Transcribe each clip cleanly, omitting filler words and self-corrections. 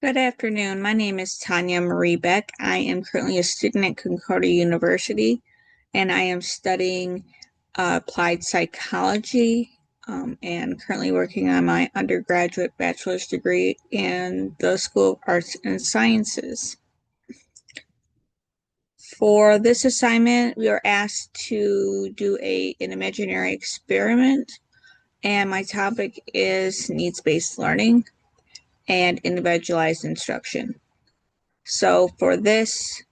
Good afternoon. My name is Tanya Marie Beck. I am currently a student at Concordia University, and I am studying applied psychology and currently working on my undergraduate bachelor's degree in the School of Arts and Sciences. For this assignment, we are asked to do an imaginary experiment, and my topic is needs-based learning and individualized instruction. So for this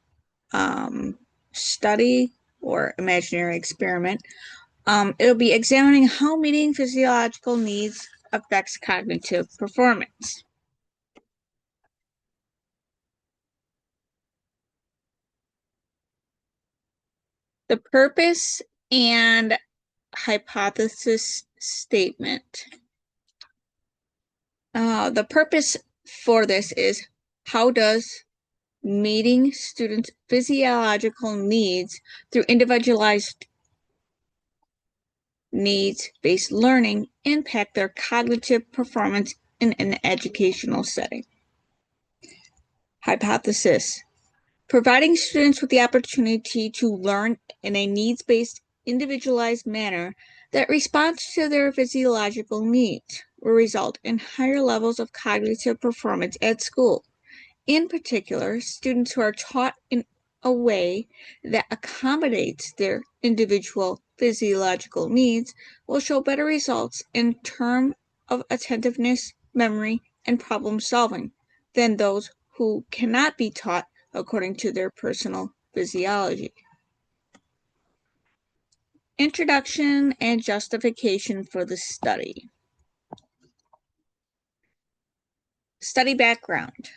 study or imaginary experiment, it'll be examining how meeting physiological needs affects cognitive performance. The purpose and hypothesis statement. The purpose for this is, how does meeting students' physiological needs through individualized needs-based learning impact their cognitive performance in an educational setting? Hypothesis. Providing students with the opportunity to learn in a needs-based, individualized manner that responds to their physiological needs will result in higher levels of cognitive performance at school. In particular, students who are taught in a way that accommodates their individual physiological needs will show better results in terms of attentiveness, memory, and problem solving than those who cannot be taught according to their personal physiology. Introduction and justification for the study. Study background.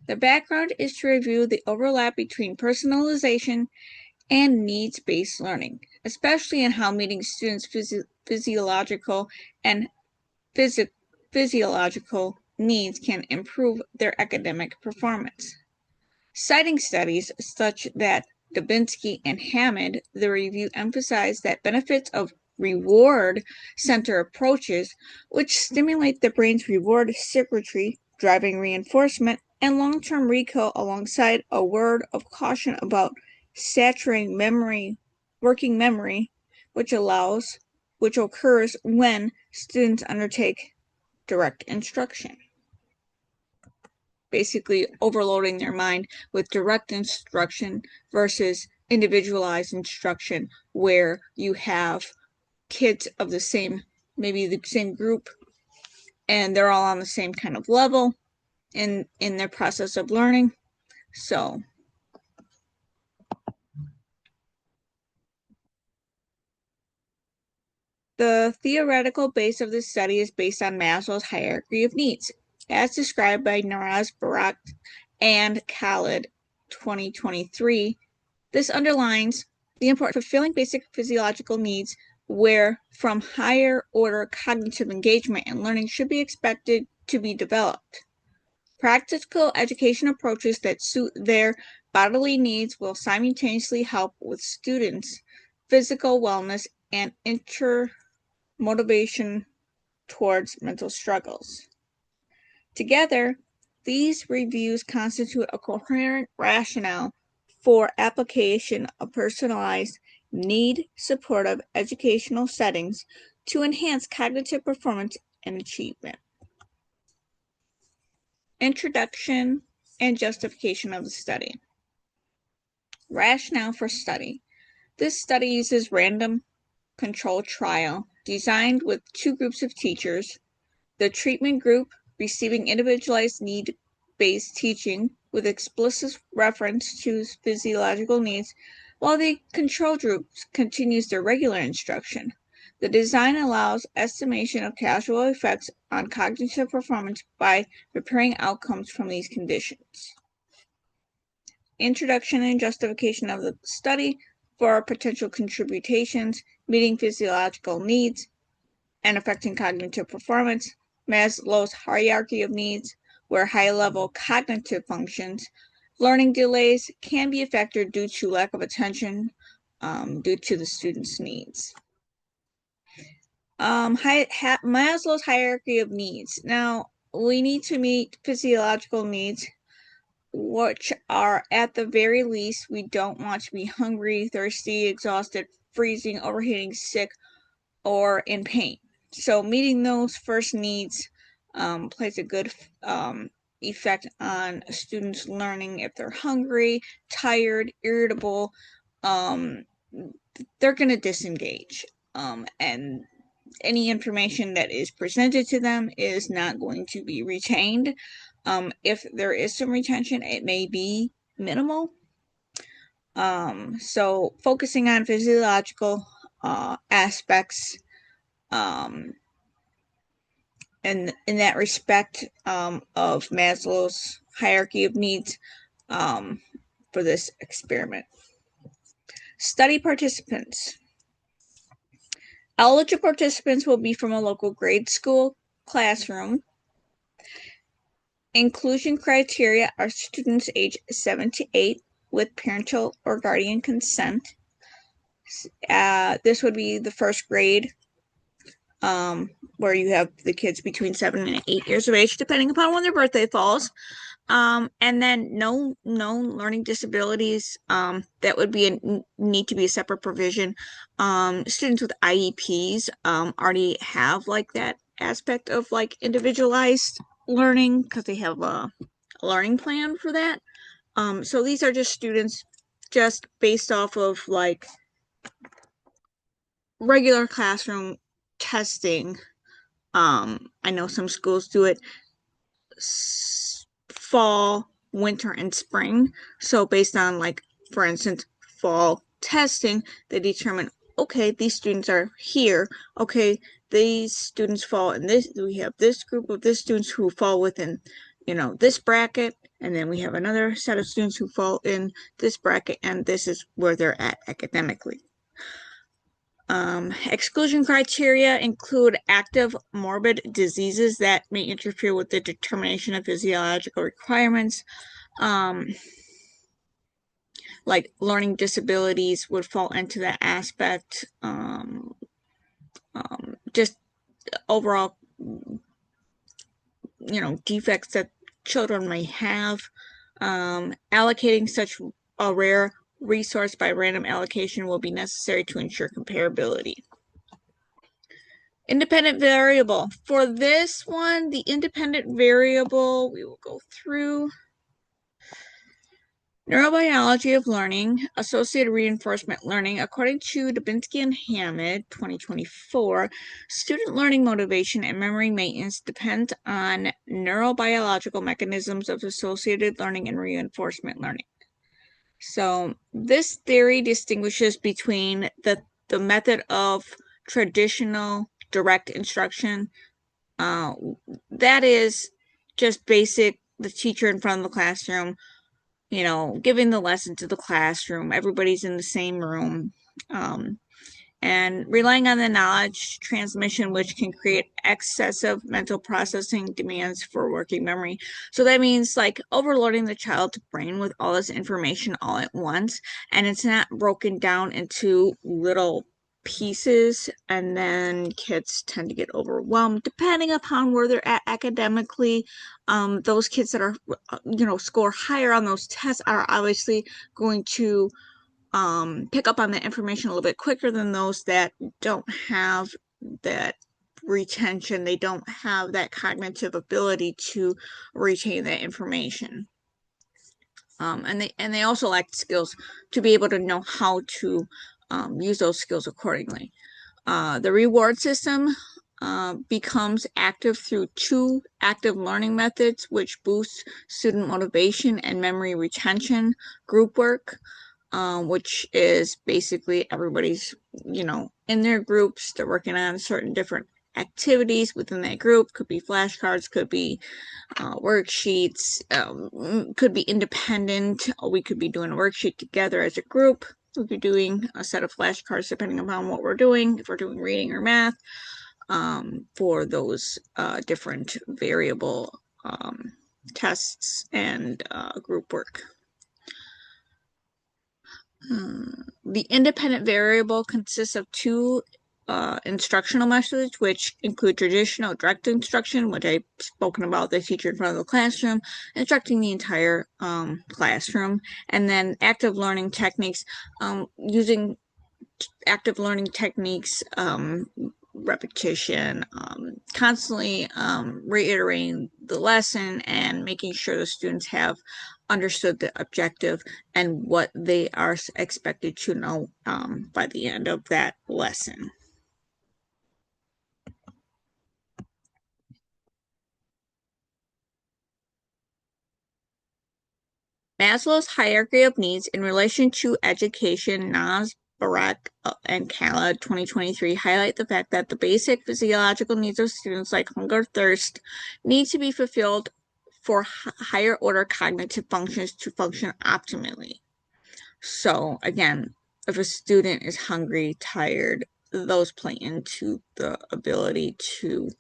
The background is to review the overlap between personalization and needs-based learning, especially in how meeting students' physiological and physiological needs can improve their academic performance. Citing studies such that Dubinsky and Hammond, the review emphasized that benefits of reward center approaches, which stimulate the brain's reward circuitry, driving reinforcement and long-term recall, alongside a word of caution about saturating working memory, which occurs when students undertake direct instruction. Basically overloading their mind with direct instruction versus individualized instruction, where you have kids of maybe the same group, and they're all on the same kind of level in their process of learning. So the theoretical base of this study is based on Maslow's hierarchy of needs, as described by Naraz, Barak, and Khalid 2023. This underlines the importance of fulfilling basic physiological needs, where from higher order cognitive engagement and learning should be expected to be developed. Practical education approaches that suit their bodily needs will simultaneously help with students' physical wellness and motivation towards mental struggles. Together, these reviews constitute a coherent rationale for application of personalized, need-supportive educational settings to enhance cognitive performance and achievement. Introduction and justification of the study. Rationale for study. This study uses random control trial designed with two groups of teachers. The treatment group receiving individualized need-based teaching with explicit reference to physiological needs, while the control group continues their regular instruction. The design allows estimation of causal effects on cognitive performance by preparing outcomes from these conditions. Introduction and justification of the study for potential contributions, meeting physiological needs, and affecting cognitive performance. Maslow's hierarchy of needs, where high-level cognitive functions, learning delays can be affected due to lack of attention due to the student's needs. Maslow's hierarchy of needs. Now, we need to meet physiological needs, which are, at the very least, we don't want to be hungry, thirsty, exhausted, freezing, overheating, sick, or in pain. So meeting those first needs plays a good effect on students learning. If they're hungry, tired, irritable, they're going to disengage. And any information that is presented to them is not going to be retained. If there is some retention, it may be minimal. So focusing on physiological aspects, and in that respect, of Maslow's hierarchy of needs, for this experiment. Study participants. Eligible participants will be from a local grade school classroom. Inclusion criteria are students age 7 to 8 with parental or guardian consent. This would be the first grade, where you have the kids between 7 and 8 years of age, depending upon when their birthday falls. And then no learning disabilities. That would need to be a separate provision. Students with IEPs already have like that aspect of like individualized learning because they have a learning plan for that. So these are just students just based off of like regular classroom testing. I know some schools do it fall, winter, and spring. So based on like, for instance, fall testing, they determine, okay, these students are here. Okay, these students fall in this, we have this group of this students who fall within, this bracket, and then we have another set of students who fall in this bracket, and this is where they're at academically. Exclusion criteria include active morbid diseases that may interfere with the determination of physiological requirements. Like learning disabilities would fall into that aspect. Just overall, defects that children may have. Allocating such a rare resource by random allocation will be necessary to ensure comparability. Independent variable. For this one, the independent variable, we will go through. Neurobiology of learning, associated reinforcement learning. According to Dubinsky and Hammond, 2024, student learning motivation and memory maintenance depend on neurobiological mechanisms of associated learning and reinforcement learning. So this theory distinguishes between the method of traditional direct instruction. That is just basic, the teacher in front of the classroom, giving the lesson to the classroom. Everybody's in the same room. And relying on the knowledge transmission, which can create excessive mental processing demands for working memory. So that means like overloading the child's brain with all this information all at once, and it's not broken down into little pieces, and then kids tend to get overwhelmed depending upon where they're at academically. Those kids that are, score higher on those tests are obviously going to pick up on that information a little bit quicker than those that don't have that retention. They don't have that cognitive ability to retain that information. And they also lack skills to be able to know how to use those skills accordingly. The reward system becomes active through 2 active learning methods, which boosts student motivation and memory retention. Group work, which is basically everybody's, in their groups, they're working on certain different activities within that group. Could be flashcards, could be worksheets, could be independent. We could be doing a worksheet together as a group. We could be doing a set of flashcards depending upon what we're doing, if we're doing reading or math, for those different variable tests and group work. The independent variable consists of 2 instructional methods, which include traditional direct instruction, which I've spoken about, the teacher in front of the classroom, instructing the entire classroom, and then active learning techniques, using active learning techniques, repetition, constantly reiterating the lesson and making sure the students have understood the objective and what they are expected to know by the end of that lesson. Maslow's hierarchy of needs in relation to education, Nas, Barak, and Kala 2023 highlight the fact that the basic physiological needs of students like hunger, thirst, need to be fulfilled for higher order cognitive functions to function optimally. So again, if a student is hungry, tired, those play into the ability to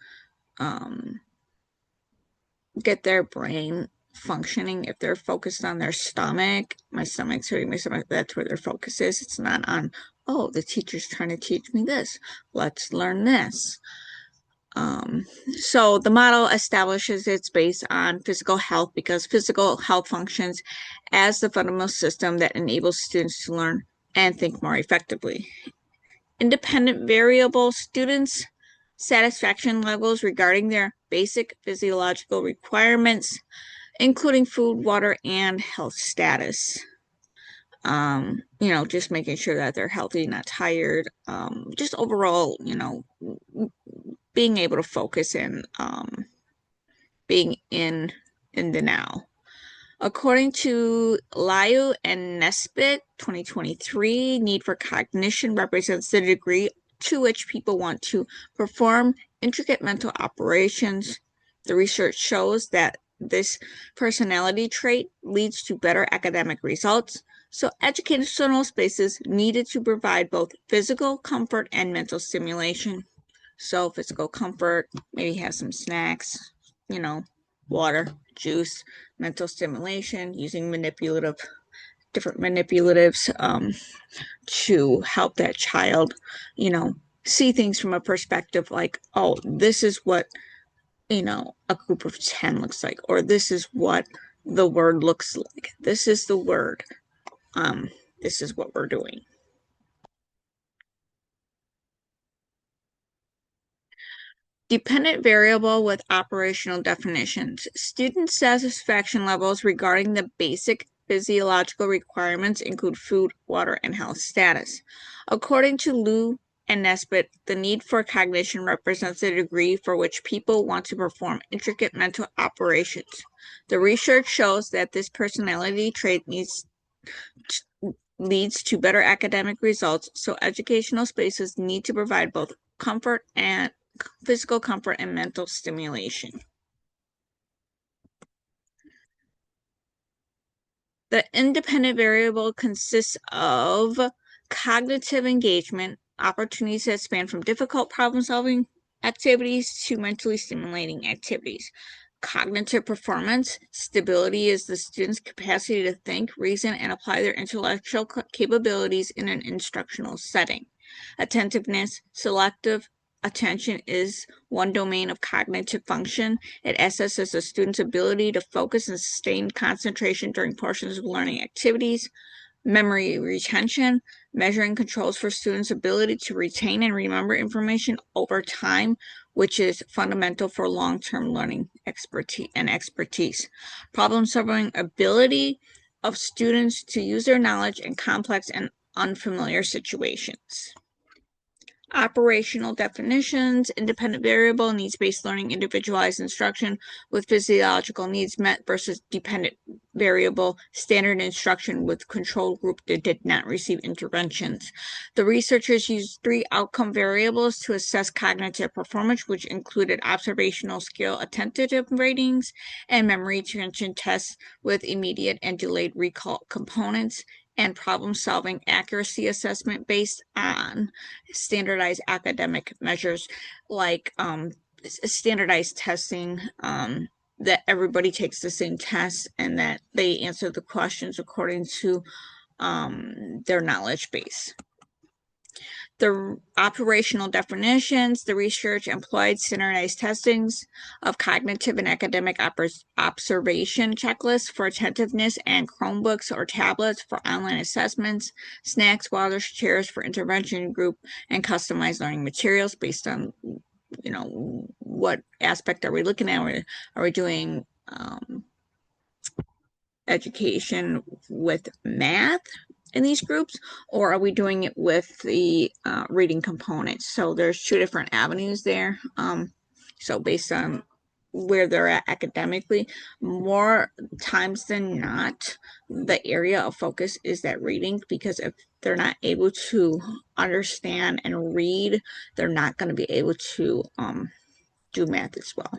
get their brain functioning. If they're focused on their stomach, my stomach's hurting, my stomach, that's where their focus is. It's not on, oh, the teacher's trying to teach me this. Let's learn this. So the model establishes it's based on physical health because physical health functions as the fundamental system that enables students to learn and think more effectively. Independent variable students' satisfaction levels regarding their basic physiological requirements, including food, water, and health status. Just making sure that they're healthy, not tired. Just overall, being able to focus and being in the now. According to Liu and Nesbitt, 2023, need for cognition represents the degree to which people want to perform intricate mental operations. The research shows that this personality trait leads to better academic results, so educational spaces needed to provide both physical comfort and mental stimulation. So physical comfort, maybe have some snacks, water, juice, mental stimulation, using different manipulatives to help that child, see things from a perspective like, oh, this is what, a group of 10 looks like, or this is what the word looks like. This is the word. This is what we're doing. Dependent variable with operational definitions. Student satisfaction levels regarding the basic physiological requirements include food, water, and health status. According to Liu and Nesbitt, the need for cognition represents the degree for which people want to perform intricate mental operations. The research shows that this personality trait leads to better academic results, so educational spaces need to provide both comfort and physical comfort and mental stimulation. The independent variable consists of cognitive engagement, opportunities that span from difficult problem-solving activities to mentally stimulating activities. Cognitive performance, stability is the student's capacity to think, reason, and apply their intellectual capabilities in an instructional setting. Attentiveness, selective attention is one domain of cognitive function. It assesses a student's ability to focus and sustain concentration during portions of learning activities. Memory retention, measuring controls for students' ability to retain and remember information over time, which is fundamental for long-term learning expertise. Problem-solving ability of students to use their knowledge in complex and unfamiliar situations. Operational definitions, independent variable, needs-based learning, individualized instruction with physiological needs met versus dependent variable, standard instruction with control group that did not receive interventions. The researchers used 3 outcome variables to assess cognitive performance, which included observational skill attentive ratings and memory retention tests with immediate and delayed recall components, and problem-solving accuracy assessment based on standardized academic measures like standardized testing, that everybody takes the same test and that they answer the questions according to their knowledge base. the operational definitions, the research employed standardized testings of cognitive and academic observation checklists for attentiveness, and Chromebooks or tablets for online assessments, snacks, waters, chairs for intervention group, and customized learning materials based on, what aspect are we looking at? Are we doing education with math in these groups, or are we doing it with the reading components? So there's two different avenues there. So based on where they're at academically, more times than not, the area of focus is that reading, because if they're not able to understand and read, they're not going to be able to do math as well.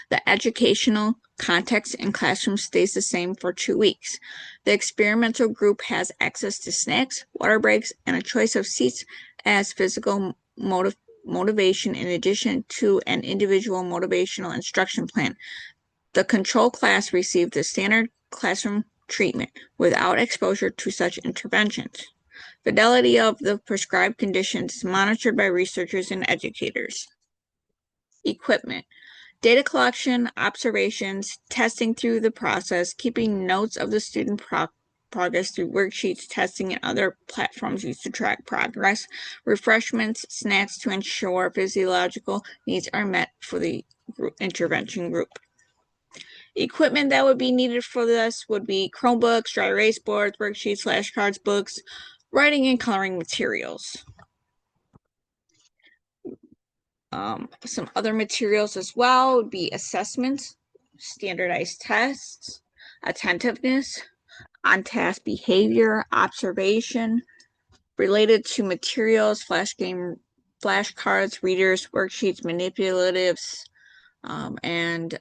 The educational context in classroom stays the same for 2 weeks. The experimental group has access to snacks, water breaks, and a choice of seats as physical motivation in addition to an individual motivational instruction plan. The control class received the standard classroom treatment without exposure to such interventions. Fidelity of the prescribed conditions is monitored by researchers and educators. Equipment. Data collection, observations, testing through the process, keeping notes of the student progress through worksheets, testing, and other platforms used to track progress, refreshments, snacks to ensure physiological needs are met for the intervention group. Equipment that would be needed for this would be Chromebooks, dry erase boards, worksheets, flashcards, books, writing and coloring materials. Some other materials as well would be assessments, standardized tests, attentiveness, on-task behavior, observation, related to materials, flashcards, readers, worksheets, manipulatives, and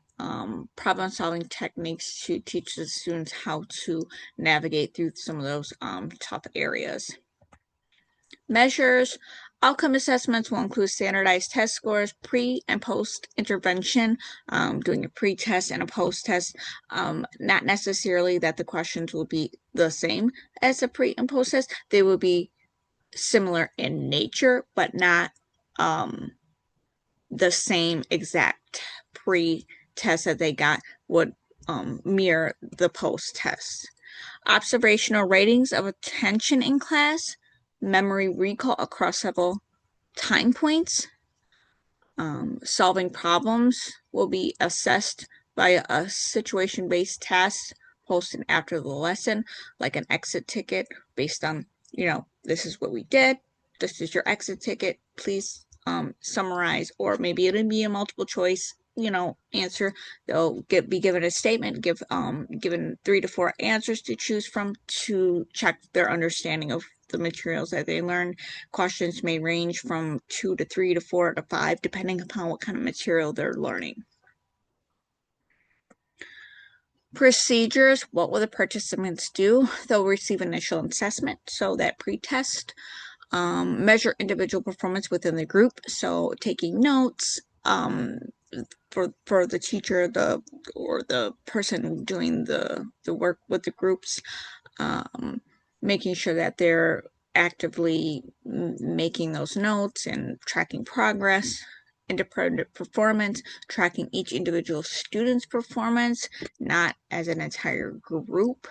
problem-solving techniques to teach the students how to navigate through some of those tough areas. Measures. Outcome assessments will include standardized test scores, pre and post intervention, doing a pre-test and a post-test. Not necessarily that the questions will be the same as a pre and post-test. They will be similar in nature, but not the same exact pre-test that they got would mirror the post-test. Observational ratings of attention in class, memory recall across several time points. Solving problems will be assessed by a situation-based test posted after the lesson, like an exit ticket based on, this is what we did, this is your exit ticket, please summarize, or maybe it'll be a multiple choice answer. They'll be given a statement, given 3 to 4 answers to choose from to check their understanding of the materials that they learn. Questions may range from 2 to 3 to 4 to 5, depending upon what kind of material they're learning. Procedures. What will the participants do? They'll receive initial assessment, so that pre-test. Measure individual performance within the group, so taking notes, for the teacher, or the person doing the work with the groups, making sure that they're actively making those notes and tracking progress. Independent performance, tracking each individual student's performance, not as an entire group.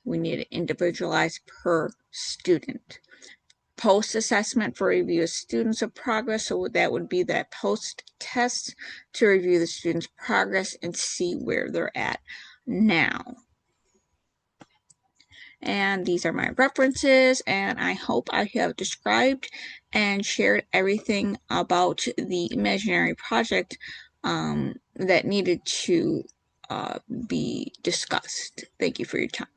We need it individualized per student. Post-assessment for review of students of progress, so that would be that post-test to review the students' progress and see where they're at now. And these are my references, and I hope I have described and shared everything about the imaginary project that needed to be discussed. Thank you for your time.